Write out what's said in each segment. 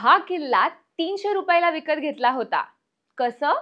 हा किल्ला 300 रुपयाला विकत घेतला होता. कसं?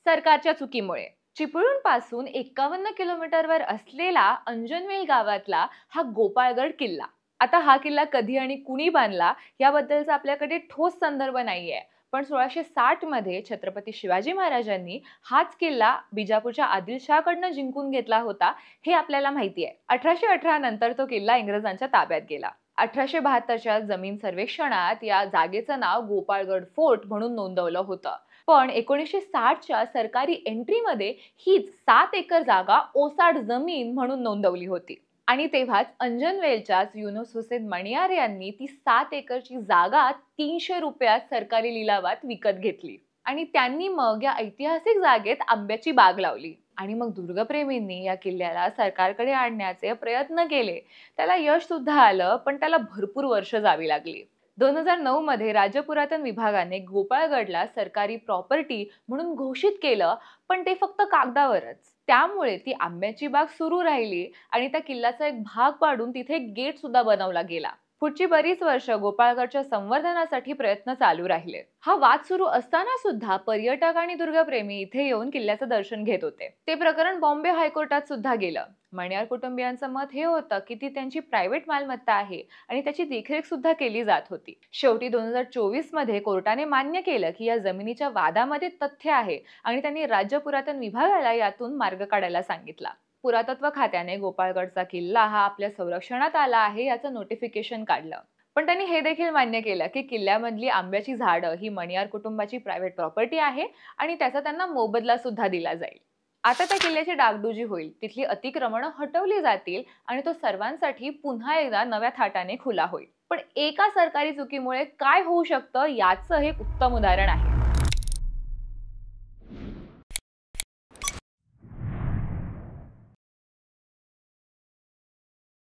सरकारच्या चुकीमुळे. चिपळूण पासून 51 किलोमीटरवर असलेला अंजनवेल गावातला हा गोपाळगड किल्ला. आता हा किल्ला कधी आणि कुणी बांधला याबद्दलचा आपल्याकडे ठोस संदर्भ नाहीये. पण 1660 मध्ये छत्रपती शिवाजी महाराजांनी हाच किल्ला बिजापूरच्या आदिलशहाकडनं जिंकून घेतला होता हे आपल्याला माहिती आहे. 1818 नंतर तो किल्ला इंग्रजांच्या ताब्यात गेला. 1872च्या जमीन सर्वेक्षणात या जागेचं नाव गोपाळगड फोर्ट म्हणून नोंदवलं होतं. पण 1960च्या सरकारी एंट्रीमध्ये हीच 7 एकर जागा ओसाड जमीन म्हणून नोंदवली होती. आणि तेव्हाच अंजनवेलच्याच युनुस हुसेन मणियार यांनी ती 7 एकरची जागा 300 रुपयात सरकारी लिलावात विकत घेतली. आणि त्यांनी मग या ऐतिहासिक जागेत आंब्याची बाग लावली. आणि मग दुर्गप्रेमींनी या किल्ल्याला सरकारकडे आणण्याचे प्रयत्न केले. त्याला यश सुद्धा आलं, पण त्याला भरपूर वर्ष जावी लागली. 2009 मध्ये राज्य पुरातन विभागाने गोपाळगडला सरकारी प्रॉपर्टी म्हणून घोषित केलं, पण ते फक्त कागदावरच. त्यामुळे ती आंब्याची बाग सुरू राहिली आणि त्या किल्ल्याचा एक भाग पाडून तिथे एक गेट सुद्धा बनवला गेला. पुढची बरीच वर्ष गोपाळगडच्या संवर्धनासाठी प्रयत्न चालू राहिले. हा वाद सुरू असताना सुद्धा पर्यटक आणि दुर्गप्रेमी इथे येऊन किल्ल्याचं दर्शन घेत होते. ते प्रकरण बॉम्बे हायकोर्टात सुद्धा गेलं. मणियार कुटुंबियांचं मत हे होतं की ती त्यांची प्रायव्हेट मालमत्ता आहे आणि त्याची देखरेख सुद्धा केली जात होती. शेवटी 2024 मध्ये कोर्टाने मान्य केलं की या जमिनीच्या वादामध्ये तथ्य आहे आणि त्यांनी राज्य पुरातन विभागाला यातून मार्ग काढायला सांगितला. पुरातत्व खात्याने गोपाळगडचा किल्ला हा आपल्या संरक्षणात आला आहे याचं नोटिफिकेशन काढलं. पण त्यांनी हे देखील मान्य केलं की किल्ल्यामधली आंब्याची झाडं ही मणियार कुटुंबाची प्रायव्हेट प्रॉपर्टी आहे आणि त्याचा त्यांना मोबदला सुद्धा दिला जाईल. आता त्या किल्ल्याची डागडुजी होईल, तिथली अतिक्रमणं हटवली जातील आणि तो सर्वांसाठी पुन्हा एकदा नव्या थाटाने खुला होईल. पण एका सरकारी चुकीमुळे काय होऊ शकतं याचं हे उत्तम उदाहरण आहे.